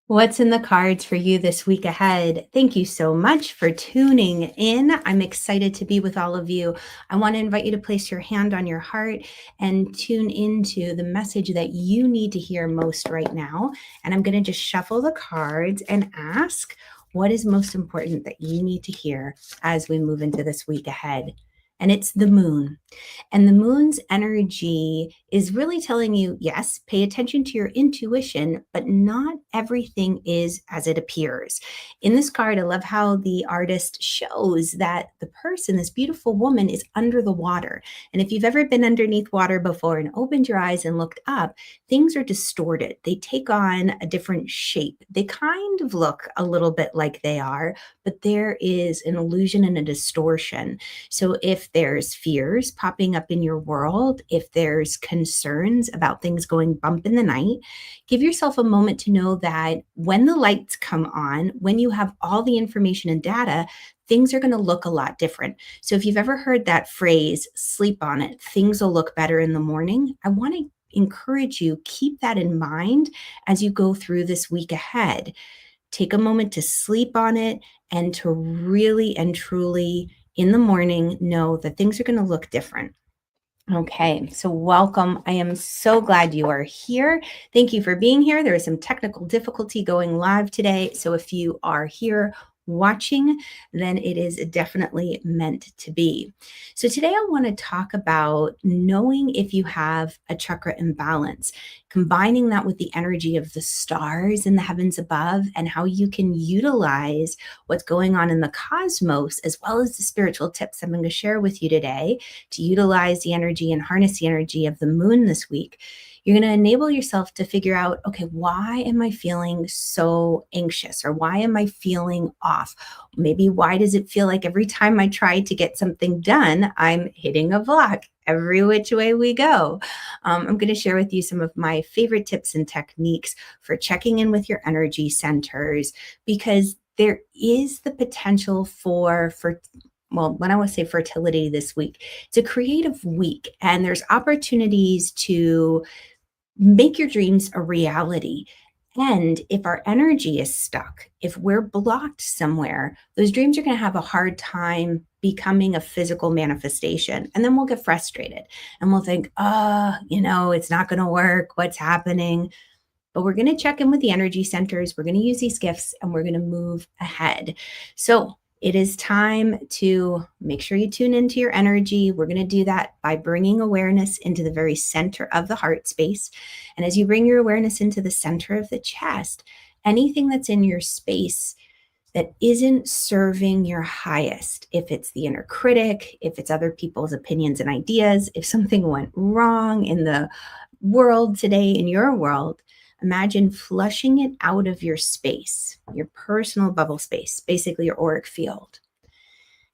What's in the cards for you this week ahead? Thank you so much for tuning in. I'm excited to be with all of you. I want to invite you to place your hand on your heart and tune into the message that you need to hear most right now. And I'm going to just shuffle the cards and ask what is most important that you need to hear as we move into this week ahead. And it's the moon. And the moon's energy is really telling you, yes, pay attention to your intuition, but not everything is as it appears. In this card, I love how the artist shows that the person, this beautiful woman, is under the water. And if you've ever been underneath water before and opened your eyes and looked up, things are distorted. They take on a different shape. They kind of look a little bit like they are, but there is an illusion and a distortion. So if there's fears popping up in your world, if there's concerns about things going bump in the night, give yourself a moment to know that when the lights come on, when you have all the information and data, things are going to look a lot different. So if you've ever heard that phrase, sleep on it, things will look better in the morning, I want to encourage you, keep that in mind as you go through this week ahead. Take a moment to sleep on it and to really and truly in the morning know that things are going to look different. Okay, so welcome. I am so glad you are here. Thank you for being here. There is some technical difficulty going live today. So if you are here watching, then it is definitely meant to be. So today I want to talk about knowing if you have a chakra imbalance, combining that with the energy of the stars in the heavens above and how you can utilize what's going on in the cosmos, as well as the spiritual tips I'm going to share with you today to utilize the energy and harness the energy of the moon this week. You're going to enable yourself to figure out, okay, why am I feeling so anxious? Or why am I feeling off? Maybe why does it feel like every time I try to get something done, I'm hitting a block every which way we go? I'm going to share with you some of my favorite tips and techniques for checking in with your energy centers, because there is the potential for well, when I want to say fertility this week, it's a creative week and there's opportunities to make your dreams a reality. And if our energy is stuck, if we're blocked somewhere, those dreams are going to have a hard time becoming a physical manifestation. And then we'll get frustrated and we'll think, it's not going to work. What's happening? But we're going to check in with the energy centers. We're going to use these gifts and we're going to move ahead. So it is time to make sure you tune into your energy. We're going to do that by bringing awareness into the very center of the heart space. And as you bring your awareness into the center of the chest, anything that's in your space that isn't serving your highest, if it's the inner critic, if it's other people's opinions and ideas, if something went wrong in the world today, in your world, imagine flushing it out of your space, your personal bubble space, basically your auric field.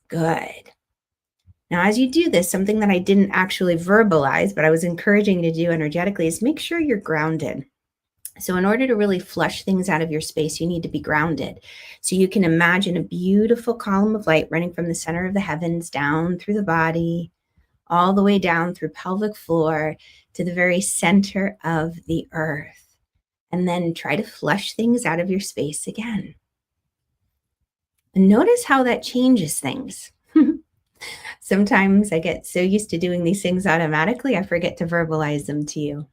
Good. Now, as you do this, something that I didn't actually verbalize, but I was encouraging you to do energetically is make sure you're grounded. So in order to really flush things out of your space, you need to be grounded. So you can imagine a beautiful column of light running from the center of the heavens down through the body, all the way down through pelvic floor to the very center of the earth. And then try to flush things out of your space again. And notice how that changes things. Sometimes I get so used to doing these things automatically, I forget to verbalize them to you.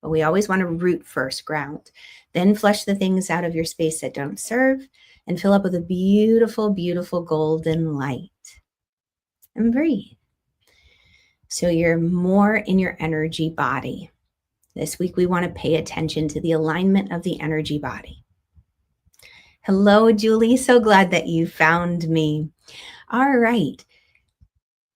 But we always want to root first, ground. Then flush the things out of your space that don't serve and fill up with a beautiful, beautiful golden light. And breathe. So you're more in your energy body. This week, we want to pay attention to the alignment of the energy body. Hello, Julie. So glad that you found me. All right.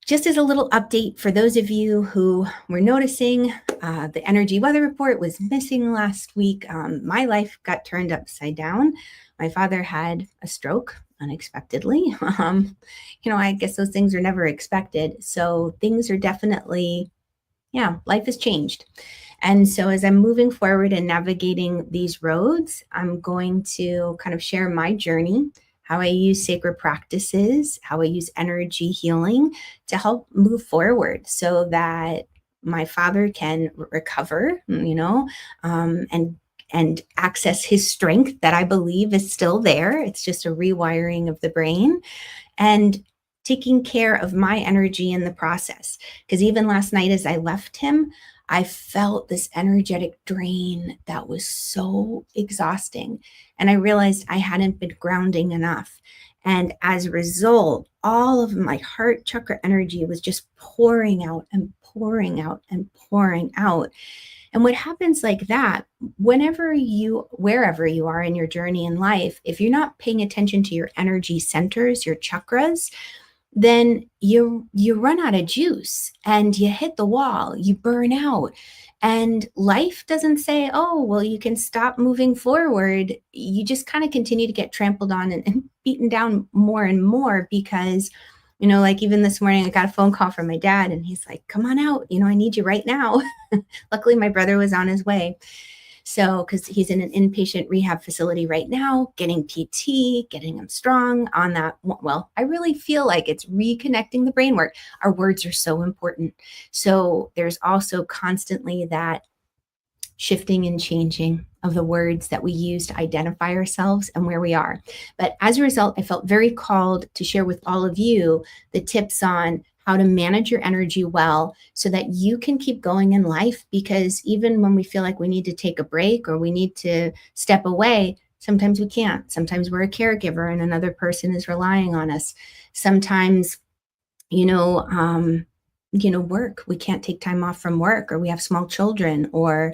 Just as a little update for those of you who were noticing, the energy weather report was missing last week. My life got turned upside down. My father had a stroke unexpectedly. I guess those things are never expected. So things are definitely, life has changed. And so as I'm moving forward and navigating these roads, I'm going to kind of share my journey, how I use sacred practices, how I use energy healing to help move forward so that my father can recover, and and access his strength that I believe is still there. It's just a rewiring of the brain, and taking care of my energy in the process. Because even last night, as I left him, I felt this energetic drain that was so exhausting. And I realized I hadn't been grounding enough. And as a result, all of my heart chakra energy was just pouring out and pouring out and pouring out. And what happens like that, wherever you are in your journey in life, if you're not paying attention to your energy centers, your chakras, then you run out of juice and you hit the wall, you burn out. And life doesn't say, oh, well, you can stop moving forward. You just kind of continue to get trampled on and beaten down more and more because, like even this morning, I got a phone call from my dad and he's like, come on out. I need you right now. Luckily, my brother was on his way. So, because he's in an inpatient rehab facility right now, getting PT, getting him strong on that. Well, I really feel like it's reconnecting the brain work. Our words are so important. So, there's also constantly that shifting and changing of the words that we use to identify ourselves and where we are. But as a result, I felt very called to share with all of you the tips on how to manage your energy well so that you can keep going in life. Because even when we feel like we need to take a break or we need to step away, sometimes we can't. Sometimes we're a caregiver and another person is relying on us. Sometimes, work, we can't take time off from work, or we have small children, or,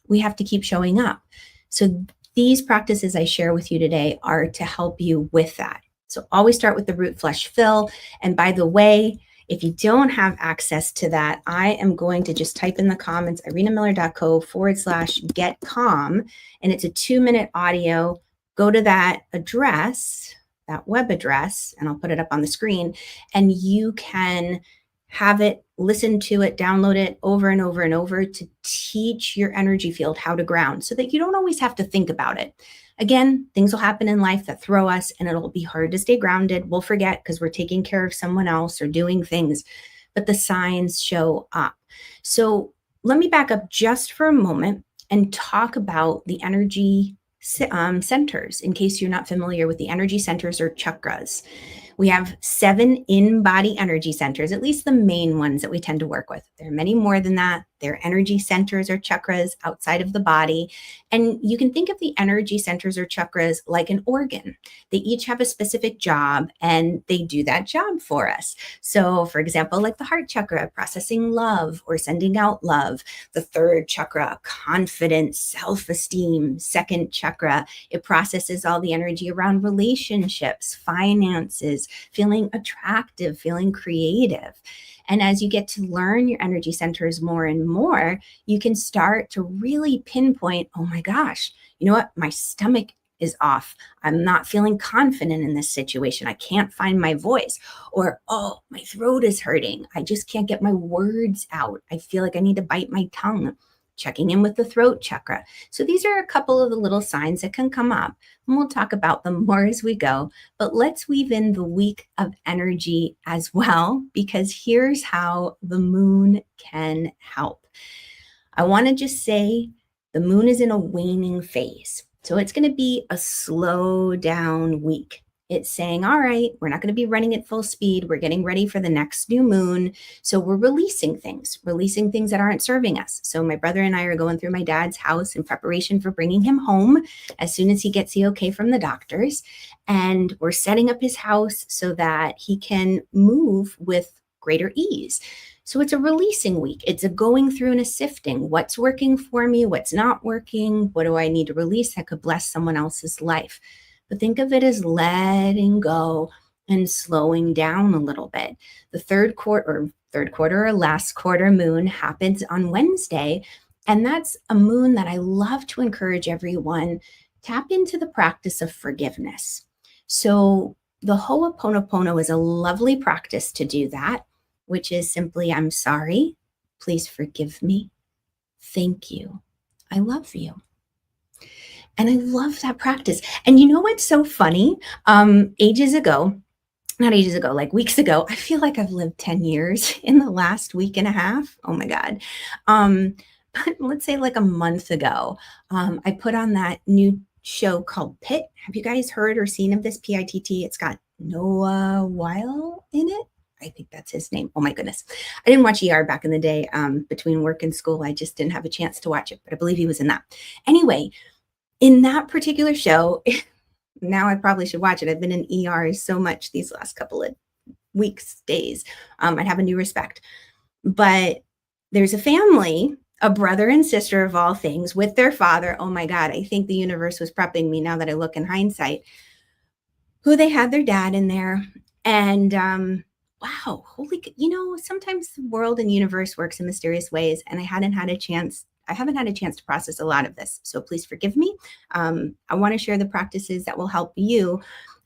we have to keep showing up. So these practices I share with you today are to help you with that. So always start with the root flush fill. And by the way, if you don't have access to that, I am going to just type in the comments, irenamiller.co/get calm. And it's a 2-minute audio. Go to that address, that web address, and I'll put it up on the screen, and you can have it, listen to it, download it over and over and over to teach your energy field how to ground so that you don't always have to think about it. Again, things will happen in life that throw us and it'll be hard to stay grounded. We'll forget because we're taking care of someone else or doing things, but the signs show up. So let me back up just for a moment and talk about the energy centers in case you're not familiar with the energy centers or chakras. We have 7 in-body energy centers, at least the main ones that we tend to work with. There are many more than that. They're energy centers or chakras outside of the body. And you can think of the energy centers or chakras like an organ. They each have a specific job and they do that job for us. So, for example, like the heart chakra, processing love or sending out love. The third chakra, confidence, self-esteem. Second chakra, it processes all the energy around relationships, finances, feeling attractive, feeling creative. And as you get to learn your energy centers more and more, you can start to really pinpoint, oh my gosh, you know what? My stomach is off. I'm not feeling confident in this situation. I can't find my voice. Or, oh, my throat is hurting. I just can't get my words out. I feel like I need to bite my tongue. Checking in with the throat chakra. So these are a couple of the little signs that can come up, and we'll talk about them more as we go. But let's weave in the week of energy as well, because here's how the moon can help. I want to just say the moon is in a waning phase. So it's going to be a slow down week. It's saying, all right, we're not going to be running at full speed. We're getting ready for the next new moon. So we're releasing things that aren't serving us. So my brother and I are going through my dad's house in preparation for bringing him home as soon as he gets the okay from the doctors. And we're setting up his house so that he can move with greater ease. So it's a releasing week. It's a going through and a sifting. What's working for me? What's not working? What do I need to release that could bless someone else's life? But think of it as letting go and slowing down a little bit. The third quarter or last quarter moon happens on Wednesday. And that's a moon that I love to encourage everyone, tap into the practice of forgiveness. So the Ho'oponopono is a lovely practice to do that, which is simply, I'm sorry, please forgive me, thank you, I love you. And I love that practice. And you know what's so funny? Like weeks ago, I feel like I've lived 10 years in the last week and a half. Oh my God. But let's say like a month ago, I put on that new show called Pitt. Have you guys heard or seen of this PITT? It's got Noah Weil in it. I think that's his name. Oh my goodness. I didn't watch ER back in the day between work and school. I just didn't have a chance to watch it, but I believe he was in that. Anyway, in that particular show, now I probably should watch it. I've been in ER so much these last couple of weeks, days. I have a new respect. But there's a family, a brother and sister of all things, with their father. Oh my God, I think the universe was prepping me now that I look in hindsight, who they had their dad in there. And wow, sometimes the world and universe works in mysterious ways. And I haven't had a chance to process a lot of this. So please forgive me. I want to share the practices that will help you.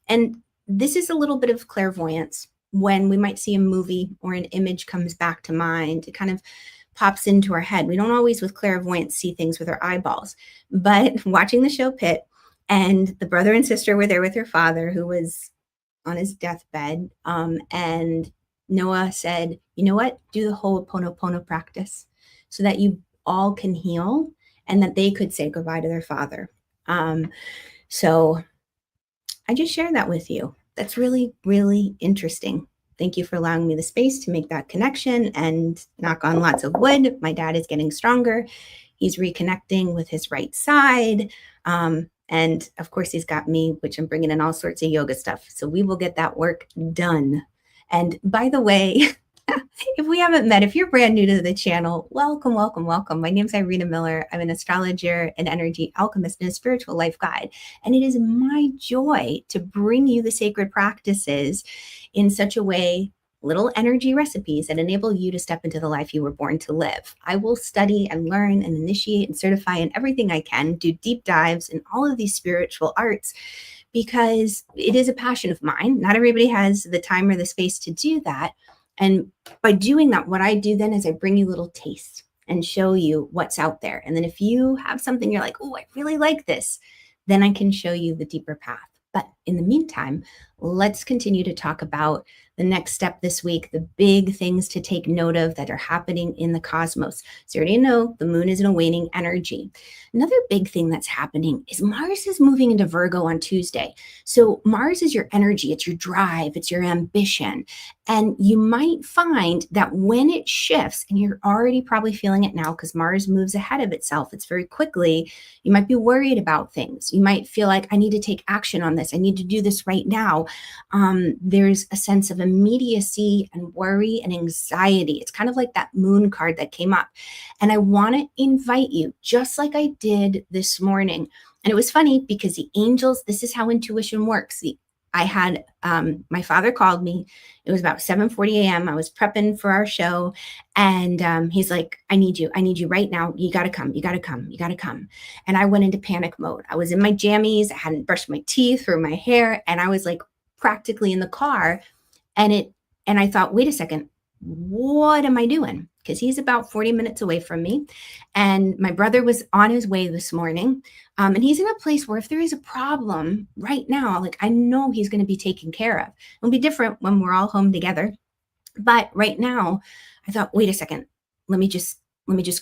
And this is a little bit of clairvoyance. When we might see a movie or an image comes back to mind, it kind of pops into our head. We don't always with clairvoyance see things with our eyeballs, but watching the show Pitt, and the brother and sister were there with their father who was on his deathbed. And Noah said, you know what, do the Ho'oponopono practice so that you all can heal and that they could say goodbye to their father. So I just share that with you. That's really, really interesting. Thank you for allowing me the space to make that connection, and knock on lots of wood. My dad is getting stronger. He's reconnecting with his right side. And of course, he's got me, which I'm bringing in all sorts of yoga stuff. So we will get that work done. And by the way, if we haven't met, if you're brand new to the channel, welcome, welcome, welcome. My name's Irina Miller. I'm an astrologer, an energy alchemist, and a spiritual life guide. And it is my joy to bring you the sacred practices in such a way, little energy recipes that enable you to step into the life you were born to live. I will study and learn and initiate and certify in everything I can, do deep dives in all of these spiritual arts, because it is a passion of mine. Not everybody has the time or the space to do that. And by doing that, what I do then is I bring you little tastes and show you what's out there. And then if you have something you're like, oh, I really like this, then I can show you the deeper path. But in the meantime, let's continue to talk about the next step this week, the big things to take note of that are happening in the cosmos. So you already know the moon is in a waning energy. Another big thing that's happening is Mars is moving into Virgo on Tuesday. So Mars is your energy, it's your drive, it's your ambition. And you might find that when it shifts, and you're already probably feeling it now because Mars moves ahead of itself, it's very quickly, you might be worried about things. You might feel like, I need to take action on this. I need to do this right now. There's a sense of immediacy and worry and anxiety. It's kind of like that moon card that came up. And I want to invite you, just like I did this morning. And it was funny because the angels, this is how intuition works. I had my father called me. It was about 7:40 a.m. I was prepping for our show. And he's like, I need you right now. You got to come. You got to come. You got to come. And I went into panic mode. I was in my jammies. I hadn't brushed my teeth or my hair. And I was like practically in the car. And I thought, wait a second, what am I doing? Because he's about 40 minutes away from me. And my brother was on his way this morning. And he's in a place where if there is a problem right now, like I know he's going to be taken care of. It'll be different when we're all home together. But right now, I thought, wait a second, let me just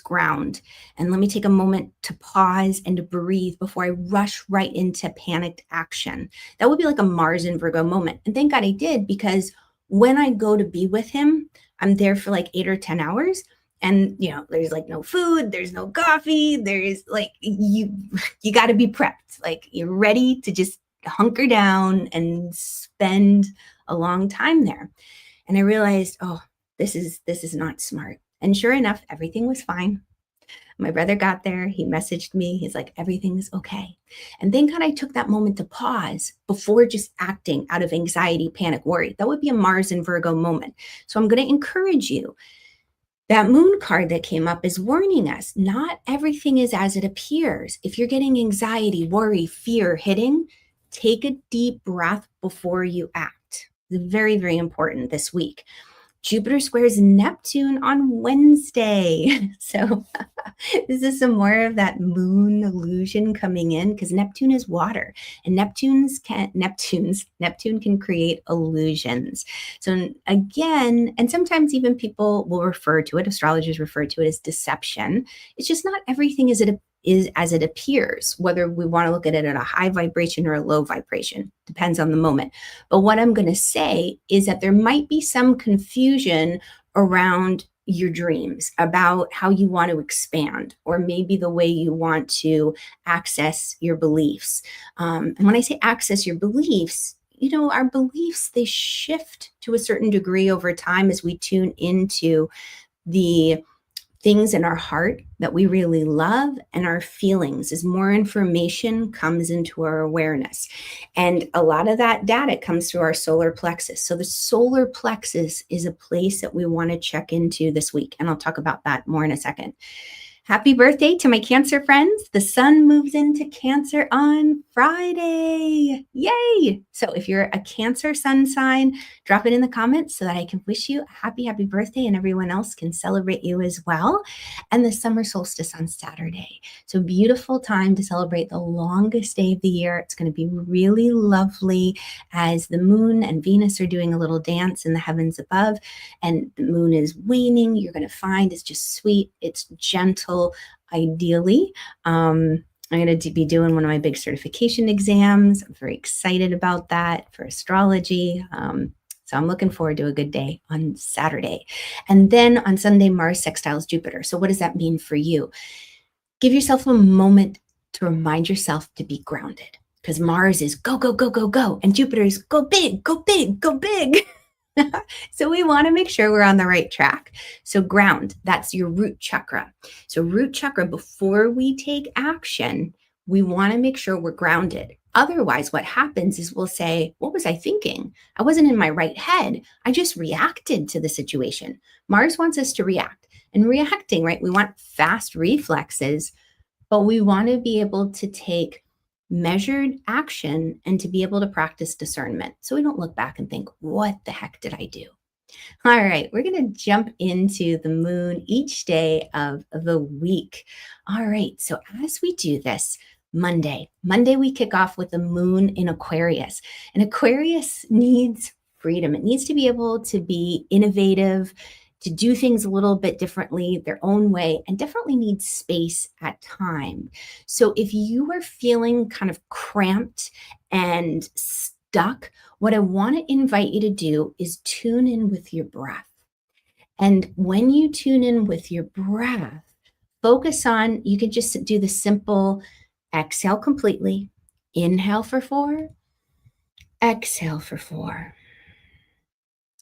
ground, and let me take a moment to pause and to breathe before I rush right into panicked action. That would be like a Mars in Virgo moment. And thank God I did, because when I go to be with him, I'm there for like 8 or 10 hours. And, there's like no food, there's no coffee, there's like, you got to be prepped. Like you're ready to just hunker down and spend a long time there. And I realized, oh, this is not smart. And sure enough, everything was fine. My brother got there. He messaged me. He's like, everything's okay. And thank God I took that moment to pause before just acting out of anxiety, panic, worry. That would be a Mars in Virgo moment. So I'm going to encourage you. That moon card that came up is warning us. Not everything is as it appears. If you're getting anxiety, worry, fear hitting, take a deep breath before you act. It's very, very important this week. Jupiter squares Neptune on Wednesday. So this is some more of that moon illusion coming in because Neptune is water and Neptune can create illusions. So again, and sometimes even people will refer to it, astrologers refer to it as deception. It's just not everything is as it appears, whether we want to look at it at a high vibration or a low vibration, depends on the moment. But what I'm going to say is that there might be some confusion around your dreams about how you want to expand, or maybe the way you want to access your beliefs. And when I say access your beliefs, our beliefs, they shift to a certain degree over time as we tune into the things in our heart that we really love and our feelings as more information comes into our awareness. And a lot of that data comes through our solar plexus. So the solar plexus is a place that we want to check into this week. And I'll talk about that more in a second. Happy birthday to my Cancer friends. The sun moves into Cancer on Friday. Yay! So if you're a Cancer sun sign, drop it in the comments so that I can wish you a happy birthday and everyone else can celebrate you as well. And the summer solstice on Saturday. So beautiful time to celebrate the longest day of the year. It's going to be really lovely as the moon and Venus are doing a little dance in the heavens above, and the moon is waning. You're going to find it's just sweet. It's gentle. Ideally, I'm going to be doing one of my big certification exams. I'm very excited about that for astrology. So I'm looking forward to a good day on Saturday. And then on Sunday, Mars sextiles Jupiter. So what does that mean for you? Give yourself a moment to remind yourself to be grounded, because Mars is go, go, go, go, go. And Jupiter is go big, go big, go big. So we want to make sure we're on the right track. So ground, that's your root chakra. So root chakra, before we take action, we want to make sure we're grounded. Otherwise, what happens is we'll say, what was I thinking? I wasn't in my right head. I just reacted to the situation. Mars wants us to react. And reacting, right? We want fast reflexes, but we want to be able to take measured action and to be able to practice discernment. So we don't look back and think, what the heck did I do? All right, we're going to jump into the moon each day of the week. All right, so as we do this, Monday we kick off with the moon in Aquarius. And Aquarius needs freedom. It needs to be able to be innovative, to do things a little bit differently, their own way, and definitely needs space at time. So if you are feeling kind of cramped and stuck, what I want to invite you to do is tune in with your breath. And when you tune in with your breath, focus on, you can just do the simple exhale completely, inhale for 4, exhale for 4.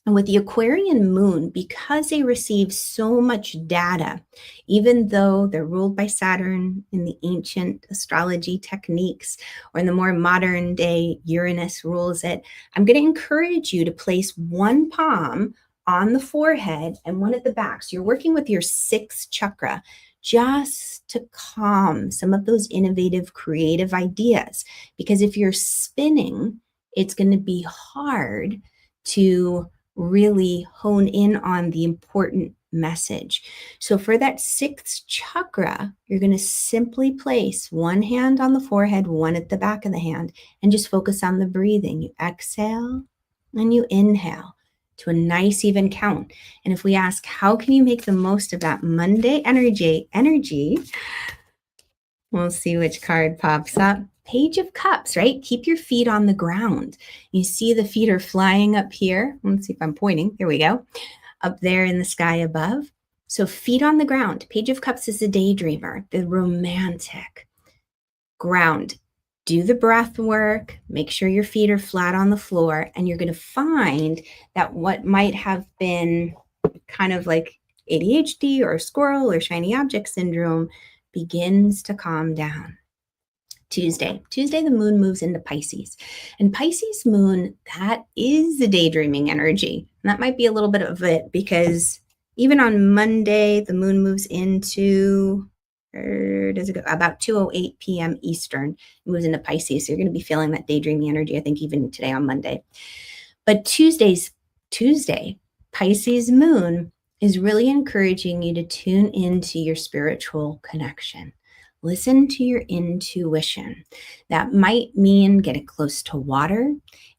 And with the Aquarian moon, because they receive so much data, even though they're ruled by Saturn in the ancient astrology techniques, or in the more modern day, Uranus rules it, I'm going to encourage you to place one palm on the forehead and one at the back. So you're working with your 6th chakra just to calm some of those innovative, creative ideas. Because if you're spinning, it's going to be hard to really hone in on the important message. So for that 6th chakra, you're going to simply place one hand on the forehead, one at the back of the hand, and just focus on the breathing. You exhale and you inhale to a nice even count. And if we ask, how can you make the most of that Monday energy, we'll see which card pops up. Page of Cups, right? Keep your feet on the ground. You see the feet are flying up here. Let's see if I'm pointing. Here we go. Up there in the sky above. So feet on the ground. Page of Cups is the daydreamer, the romantic. Ground. Do the breath work. Make sure your feet are flat on the floor. And you're going to find that what might have been kind of like ADHD or squirrel or shiny object syndrome begins to calm down. Tuesday, the moon moves into Pisces. And Pisces moon, that is the daydreaming energy. And that might be a little bit of it because even on Monday, the moon moves into, where does it go? About 2:08 p.m. Eastern. It moves into Pisces. So you're going to be feeling that daydreaming energy, I think, even today on Monday. But Tuesday, Pisces moon is really encouraging you to tune into your spiritual connection. Listen to your intuition. That might mean getting close to water.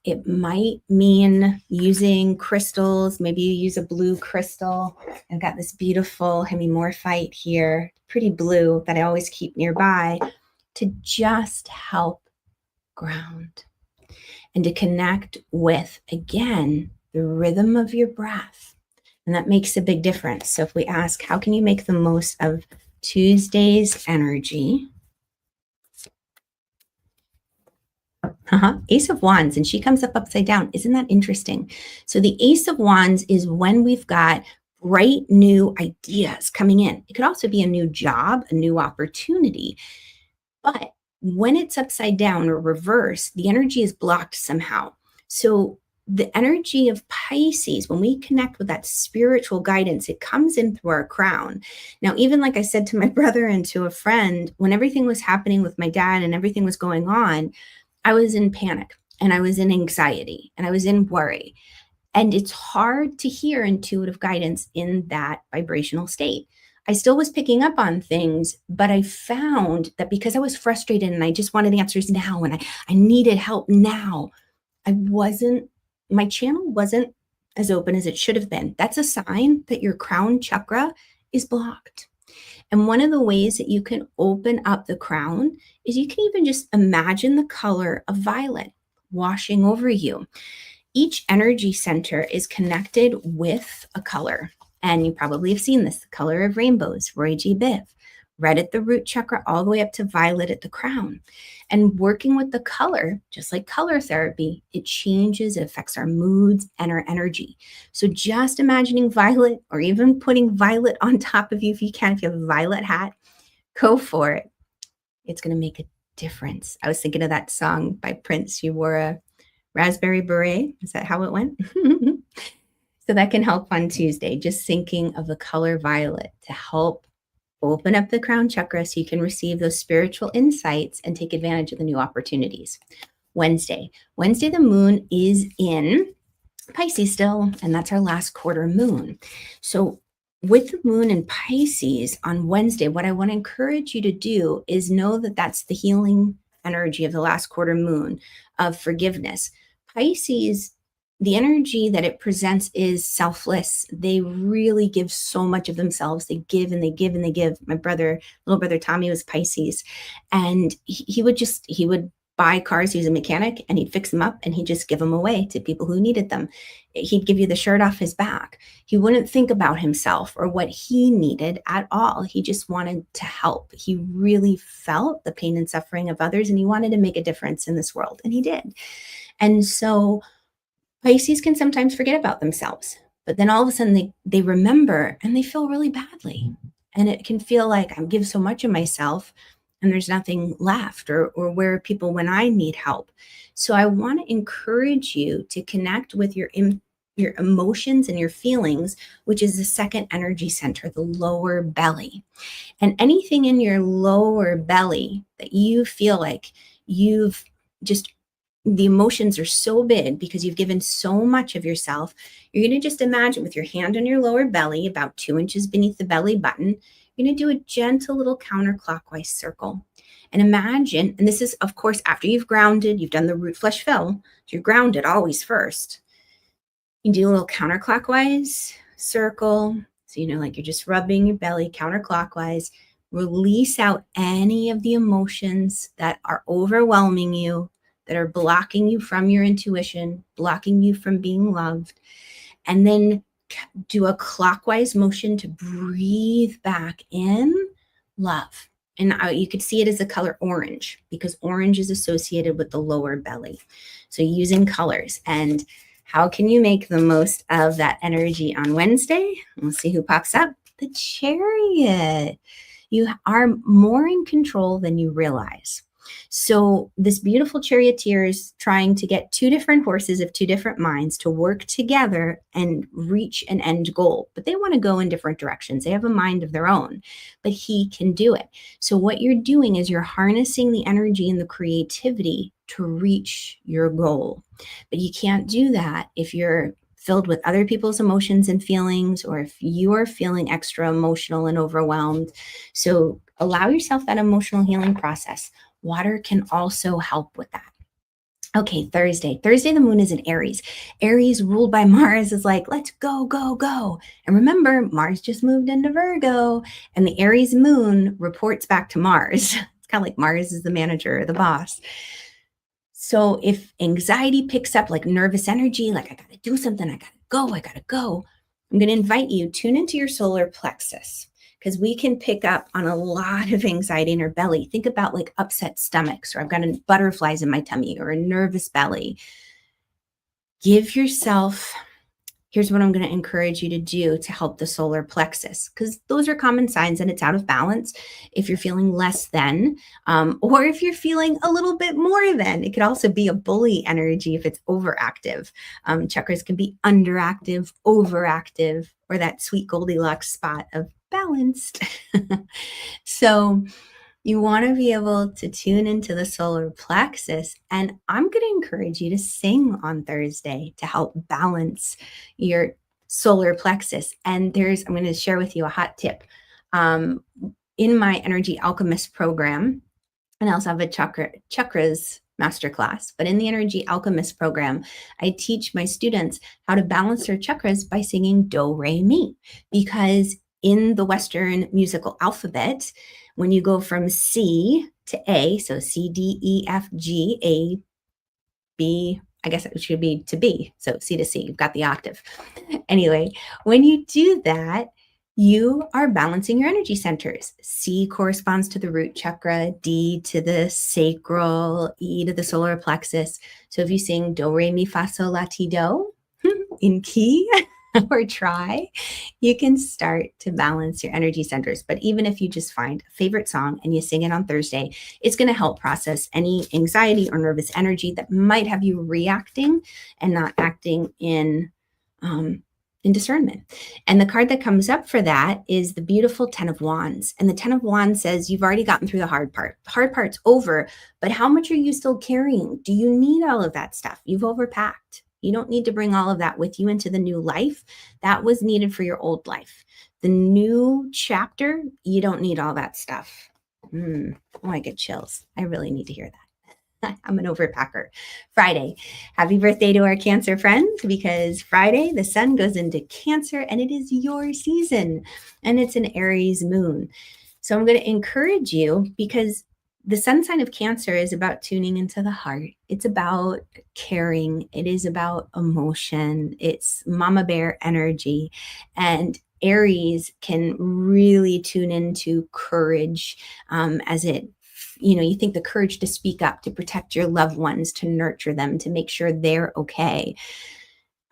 It might mean using crystals. Maybe you use a blue crystal. I've got this beautiful hemimorphite here, pretty blue, that I always keep nearby to just help ground and to connect with, again, the rhythm of your breath. And that makes a big difference. So if we ask, how can you make the most of Tuesday's energy? Ace of Wands, and she comes up upside down. Isn't that interesting? So the Ace of Wands is when we've got bright new ideas coming in. It could also be a new job, a new opportunity. But when it's upside down or reverse, the energy is blocked somehow. So the energy of Pisces, when we connect with that spiritual guidance, it comes in through our crown. Now, even like I said to my brother and to a friend, when everything was happening with my dad and everything was going on, I was in panic and I was in anxiety and I was in worry. And it's hard to hear intuitive guidance in that vibrational state. I still was picking up on things, but I found that because I was frustrated and I just wanted answers now and I needed help now, my channel wasn't as open as it should have been. That's a sign that your crown chakra is blocked. And one of the ways that you can open up the crown is you can even just imagine the color of violet washing over you. Each energy center is connected with a color. And you probably have seen this, the color of rainbows, Roy G. Biv, red at the root chakra, all the way up to violet at the crown. And working with the color, just like color therapy, it changes, it affects our moods and our energy. So just imagining violet, or even putting violet on top of you if you can, if you have a violet hat, go for it. It's going to make a difference. I was thinking of that song by Prince, You Wore a Raspberry Beret. Is that how it went? So that can help on Tuesday, just thinking of the color violet to help open up the crown chakra so you can receive those spiritual insights and take advantage of the new opportunities. Wednesday, the moon is in Pisces still, and that's our last quarter moon. So with the moon in Pisces on Wednesday, what I want to encourage you to do is know that that's the healing energy of the last quarter moon of forgiveness. Pisces, the energy that it presents is selfless. They really give so much of themselves. They give and they give and they give. My little brother Tommy was Pisces, and he would buy cars. He was a mechanic, and he'd fix them up and he'd just give them away to people who needed them. He'd give you the shirt off his back. He wouldn't think about himself or what he needed at all. He just wanted to help. He really felt the pain and suffering of others, and he wanted to make a difference in this world, and he did. And so Pisces can sometimes forget about themselves, but then all of a sudden they remember and they feel really badly. And it can feel like I give so much of myself and there's nothing left, or where are people when I need help? So I want to encourage you to connect with your emotions and your feelings, which is the second energy center, the lower belly. And anything in your lower belly that you feel like you've just the emotions are so big because you've given so much of yourself, you're going to just imagine with your hand on your lower belly, about 2 inches beneath the belly button, you're going to do a gentle little counterclockwise circle. And imagine, and this is, of course, after you've grounded, you've done the root flush fill, so you're grounded always first. You do a little counterclockwise circle. So, like you're just rubbing your belly counterclockwise. Release out any of the emotions that are overwhelming you, that are blocking you from your intuition, blocking you from being loved. And then do a clockwise motion to breathe back in love. And you could see it as the color orange, because orange is associated with the lower belly. So using colors. And how can you make the most of that energy on Wednesday? We'll see who pops up. The Chariot. You are more in control than you realize. So this beautiful charioteer is trying to get two different horses of two different minds to work together and reach an end goal, but they want to go in different directions. They have a mind of their own, but he can do it. So what you're doing is you're harnessing the energy and the creativity to reach your goal. But you can't do that if you're filled with other people's emotions and feelings, or if you're feeling extra emotional and overwhelmed. So allow yourself that emotional healing process. Water can also help with that. Okay, Thursday. Thursday, the moon is in Aries. Aries, ruled by Mars, is like, let's go, go, go. And remember, Mars just moved into Virgo, and the Aries moon reports back to Mars. It's kind of like Mars is the manager or the boss. So if anxiety picks up, like nervous energy, like I got to do something, I got to go, I'm going to invite you, tune into your solar plexus, because we can pick up on a lot of anxiety in our belly. Think about like upset stomachs, or I've got butterflies in my tummy, or a nervous belly. Give yourself, here's what I'm going to encourage you to do to help the solar plexus, because those are common signs that it's out of balance. If you're feeling less than, or if you're feeling a little bit more than, it could also be a bully energy if it's overactive. Chakras can be underactive, overactive, or that sweet Goldilocks spot of balanced. So you want to be able to tune into the solar plexus. And I'm going to encourage you to sing on Thursday to help balance your solar plexus. And I'm going to share with you a hot tip. In my Energy Alchemist program, and I also have a Chakras masterclass, but in the Energy Alchemist program, I teach my students how to balance their chakras by singing Do, Re, Mi, because in the Western musical alphabet, when you go from C to A, so C, D, E, F, G, A, B, I guess it should be to B. So C to C, you've got the octave. Anyway, when you do that, you are balancing your energy centers. C corresponds to the root chakra, D to the sacral, E to the solar plexus. So if you sing Do, Re, Mi, Fa, Sol, La, Ti, Do in key, or try, you can start to balance your energy centers. But even if you just find a favorite song and you sing it on Thursday, it's going to help process any anxiety or nervous energy that might have you reacting and not acting in discernment. And the card that comes up for that is the beautiful 10 of Wands. And the 10 of Wands says you've already gotten through the hard part. The hard part's over, but how much are you still carrying? Do you need all of that stuff? You've overpacked. You don't need to bring all of that with you into the new life. That was needed for your old life. The new chapter, you don't need all that stuff. Oh, I get chills. I really need to hear that. I'm an overpacker. Friday, happy birthday to our Cancer friends, because Friday, the sun goes into Cancer and it is your season and it's an Aries moon. So I'm going to encourage you, because the sun sign of Cancer is about tuning into the heart. It's about caring. It is about emotion. It's mama bear energy. And Aries can really tune into courage, as it, you think the courage to speak up, to protect your loved ones, to nurture them, to make sure they're okay.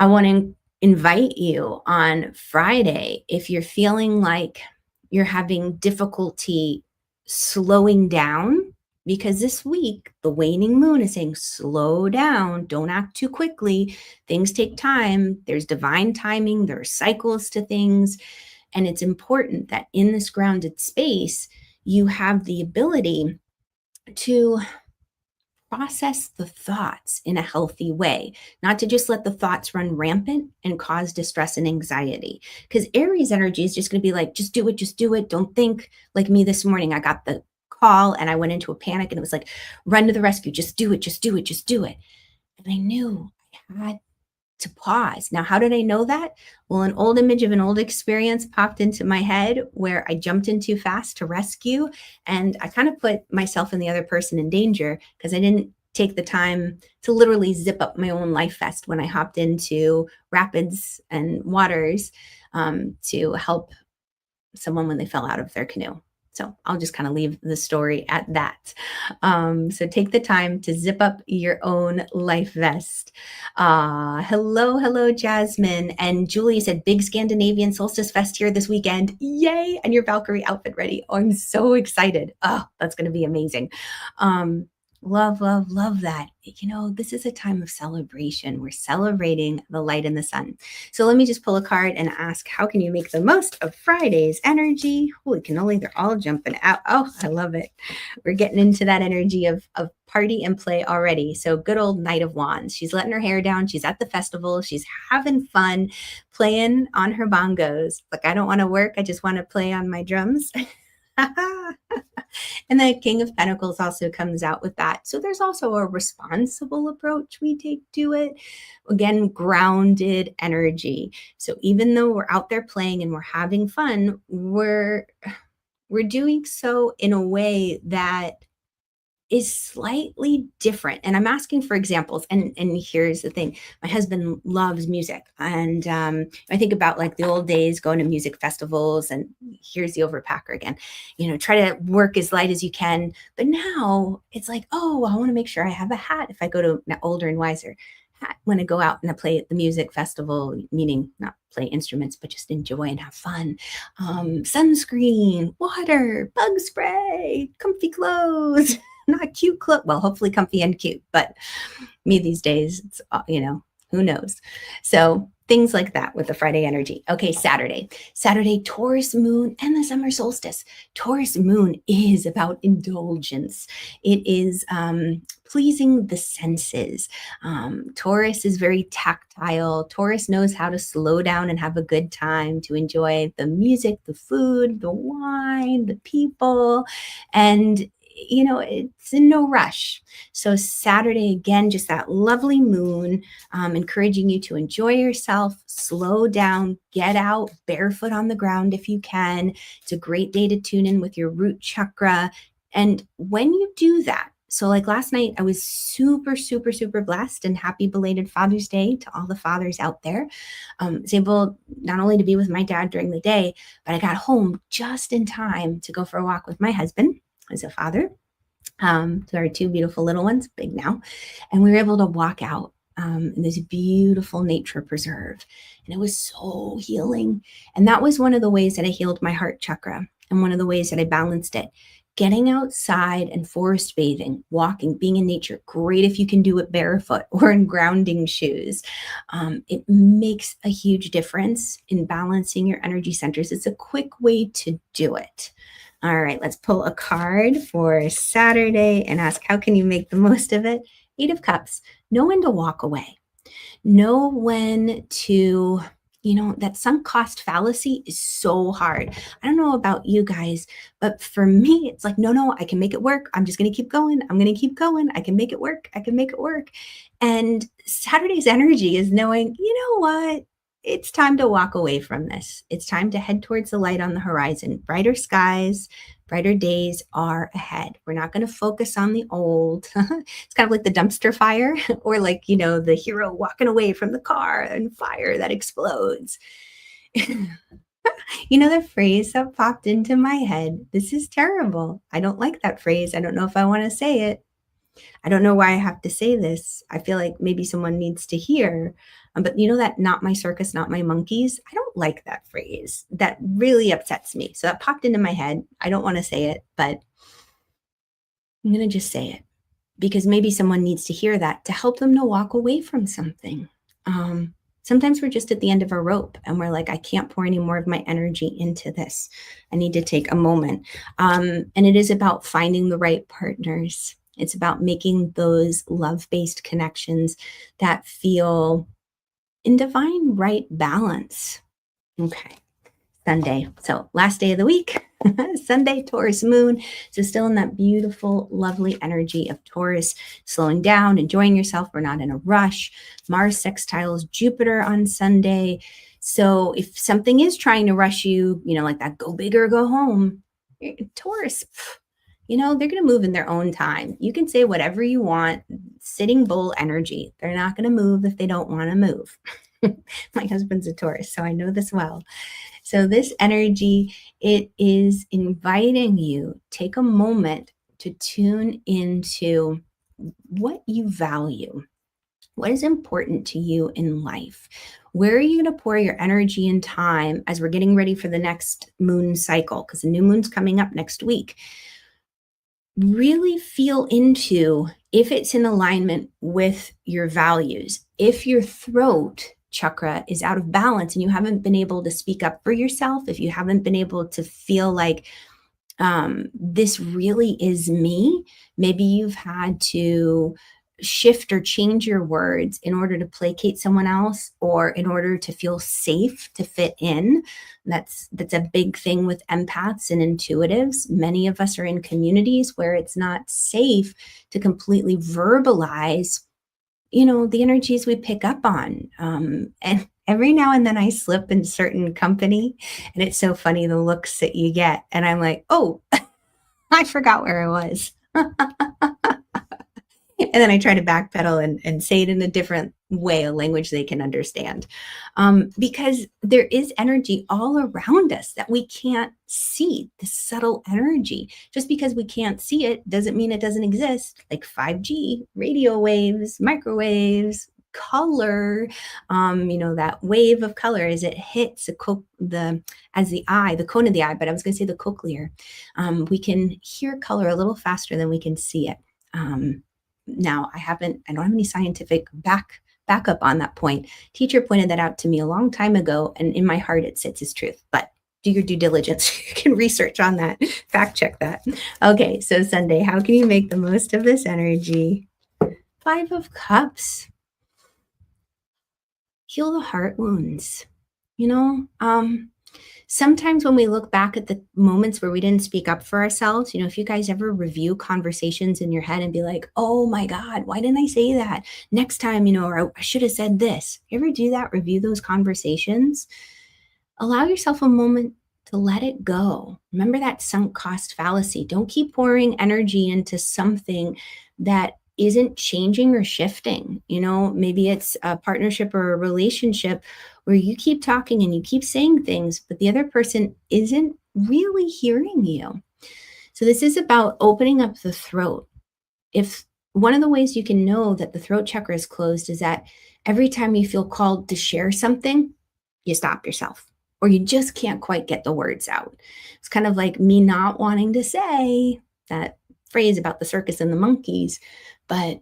I want to invite you on Friday, if you're feeling like you're having difficulty slowing down, because this week the waning moon is saying slow down, don't act too quickly, things take time, there's divine timing, there are cycles to things, and it's important that in this grounded space you have the ability to process the thoughts in a healthy way, not to just let the thoughts run rampant and cause distress and anxiety. Because Aries energy is just going to be like, just do it, don't think. Like me this morning, I got the call and I went into a panic and it was like, run to the rescue, just do it. And I knew I had to pause. Now, how did I know that? Well, an old image of an old experience popped into my head where I jumped in too fast to rescue. And I kind of put myself and the other person in danger because I didn't take the time to literally zip up my own life vest when I hopped into rapids and waters to help someone when they fell out of their canoe. So I'll just kind of leave the story at that. So take the time to zip up your own life vest. Hello, Jasmine. And Julie said, big Scandinavian solstice fest here this weekend. Yay. And your Valkyrie outfit ready. Oh, I'm so excited. Oh, that's going to be amazing. Love, love, love that. This is a time of celebration. We're celebrating the light and the sun. So let me just pull a card and ask, how can you make the most of Friday's energy? Holy cannoli, they're all jumping out. Oh, I love it. We're getting into that energy of party and play already. So good old Knight of Wands. She's letting her hair down. She's at the festival. She's having fun playing on her bongos. Like, I don't want to work. I just want to play on my drums. And the King of Pentacles also comes out with that. So there's also a responsible approach we take to it. Again, grounded energy. So even though we're out there playing and we're having fun, we're doing so in a way that is slightly different. And I'm asking for examples. And here's the thing. My husband loves music. And I think about like the old days going to music festivals, and here's the overpacker again, try to work as light as you can. But now it's like, oh, I want to make sure I have a hat if I go to older and wiser. When I go out and I play at the music festival, meaning not play instruments, but just enjoy and have fun. Sunscreen, water, bug spray, comfy clothes. Not cute clothes. Well, hopefully comfy and cute, but me these days, it's, who knows? So things like that with the Friday energy. Okay, Saturday, Taurus moon and the summer solstice. Taurus moon is about indulgence. It is pleasing the senses. Taurus is very tactile. Taurus knows how to slow down and have a good time, to enjoy the music, the food, the wine, the people, and it's in no rush. So Saturday, again, just that lovely moon, encouraging you to enjoy yourself, slow down, get out barefoot on the ground if you can. It's a great day to tune in with your root chakra. And when you do that, so like last night, I was super, super, super blessed, and happy belated Father's Day to all the fathers out there. I was able not only to be with my dad during the day, but I got home just in time to go for a walk with my husband as a father. So our two beautiful little ones, big now, and we were able to walk out in this beautiful nature preserve, and it was so healing. And that was one of the ways that I healed my heart chakra, and one of the ways that I balanced it. Getting outside and forest bathing, walking, being in nature, great if you can do it barefoot or in grounding shoes. It makes a huge difference in balancing your energy centers. It's a quick way to do it. All right, let's pull a card for Saturday and ask, how can you make the most of it? 8 of Cups. Know when to walk away. Know when to, that sunk cost fallacy is so hard. I don't know about you guys, but for me, it's like, no, I can make it work. I'm just going to keep going. I'm going to keep going. I can make it work. I can make it work. And Saturday's energy is knowing, you know what? It's time to walk away from this. It's time to head towards the light on the horizon. Brighter skies, brighter days are ahead. We're not going to focus on the old. It's kind of like the dumpster fire, or like, the hero walking away from the car and fire that explodes. The phrase that popped into my head, this is terrible. I don't like that phrase. I don't know if I want to say it. I don't know why I have to say this. I feel like maybe someone needs to hear. But that not my circus, not my monkeys. I don't like that phrase. That really upsets me. So that popped into my head. I don't want to say it, but I'm going to just say it because maybe someone needs to hear that to help them to walk away from something. Sometimes we're just at the end of a rope and we're like, I can't pour any more of my energy into this. I need to take a moment. And it is about finding the right partners. It's about making those love-based connections that feel in divine right balance. Okay, Sunday. So last day of the week, Sunday, Taurus moon. So still in that beautiful, lovely energy of Taurus, slowing down, enjoying yourself. We're not in a rush. Mars sextiles Jupiter on Sunday. So if something is trying to rush you, like that, go big or go home, Taurus, they're going to move in their own time. You can say whatever you want, sitting bull energy. They're not going to move if they don't want to move. My husband's a Taurus, so I know this well. So this energy, it is inviting you, take a moment to tune into what you value. What is important to you in life? Where are you going to pour your energy and time as we're getting ready for the next moon cycle? Because the new moon's coming up next week. really feel into if it's in alignment with your values. If your throat chakra is out of balance and you haven't been able to speak up for yourself, if you haven't been able to feel like this really is me, maybe you've had to shift or change your words in order to placate someone else or in order to feel safe to fit in. That's a big thing with empaths and intuitives. Many of us are in communities where it's not safe to completely verbalize, the energies we pick up on. And every now and then I slip in certain company, and it's so funny the looks that you get. And I'm like, oh, I forgot where I was. And then I try to backpedal and say it in a different way, a language they can understand. Because there is energy all around us that we can't see, the subtle energy. Just because we can't see it doesn't mean it doesn't exist, like 5G, radio waves, microwaves, color, that wave of color as it hits the cone of the eye, but I was going to say the cochlear. We can hear color a little faster than we can see it. Now I don't have any scientific backup on that point. Teacher pointed that out to me a long time ago, and in my heart it sits as truth, but do your due diligence. You can research on that, fact check that. Okay, so Sunday, how can you make the most of this energy? 5 of Cups. Heal the heart wounds. Sometimes when we look back at the moments where we didn't speak up for ourselves, if you guys ever review conversations in your head and be like, oh my God, why didn't I say that next time, or I should have said this. You ever do that? Review those conversations. Allow yourself a moment to let it go. Remember that sunk cost fallacy. Don't keep pouring energy into something that isn't changing or shifting. Maybe it's a partnership or a relationship where you keep talking and you keep saying things, but the other person isn't really hearing you. So this is about opening up the throat. If one of the ways you can know that the throat chakra is closed is that every time you feel called to share something, you stop yourself, or you just can't quite get the words out. It's kind of like me not wanting to say that phrase about the circus and the monkeys, but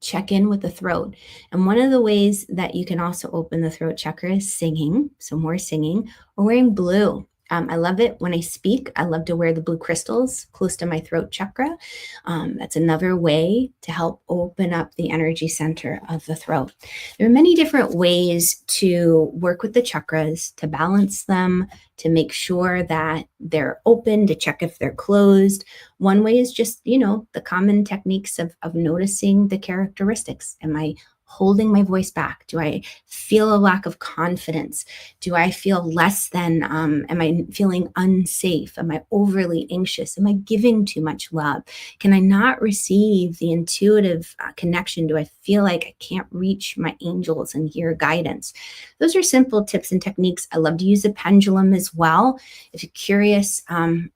check in with the throat. And one of the ways that you can also open the throat chakra is singing. So more singing or wearing blue. I love it when I speak. I love to wear the blue crystals close to my throat chakra. That's another way to help open up the energy center of the throat. There are many different ways to work with the chakras, to balance them, to make sure that they're open, to check if they're closed. One way is just, the common techniques of noticing the characteristics. Am I holding my voice back? Do I feel a lack of confidence? Do I feel less than, am I feeling unsafe? Am I overly anxious? Am I giving too much love? Can I not receive the intuitive connection? Do I feel like I can't reach my angels and hear guidance? Those are simple tips and techniques. I love to use a pendulum as well. If you're curious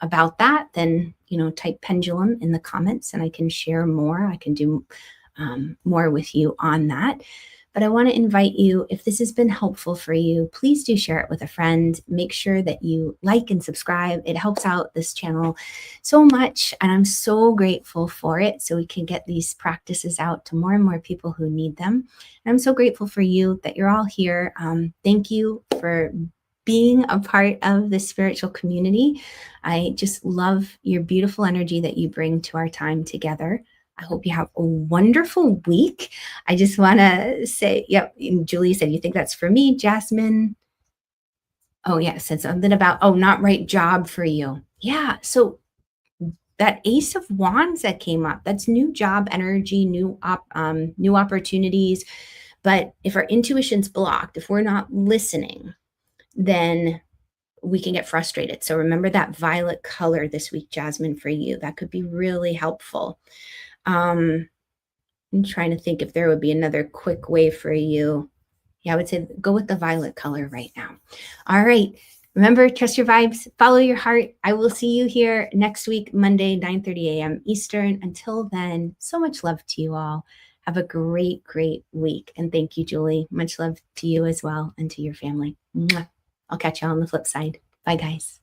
about that, then, type pendulum in the comments and I can share more. I can do more with you on that. But I want to invite you, if this has been helpful for you, please do share it with a friend. Make sure that you like and subscribe. It helps out this channel so much, and I'm so grateful for it, so we can get these practices out to more and more people who need them. And I'm so grateful for you that you're all here. Thank you for being a part of the spiritual community. I just love your beautiful energy that you bring to our time together. I hope you have a wonderful week. I just want to say, yep, Julie said, you think that's for me, Jasmine? Oh, yeah, said something about, not right job for you. Yeah, so that Ace of Wands that came up, that's new job energy, new opportunities. But if our intuition's blocked, if we're not listening, then we can get frustrated. So remember that violet color this week, Jasmine, for you. That could be really helpful. I'm trying to think if there would be another quick way for you. Yeah, I would say go with the violet color right now. All right. Remember, trust your vibes, follow your heart. I will see you here next week, Monday, 9:30 a.m. Eastern. Until then, so much love to you all. Have a great, great week. And thank you, Julie. Much love to you as well and to your family. Mwah. I'll catch you on the flip side. Bye, guys.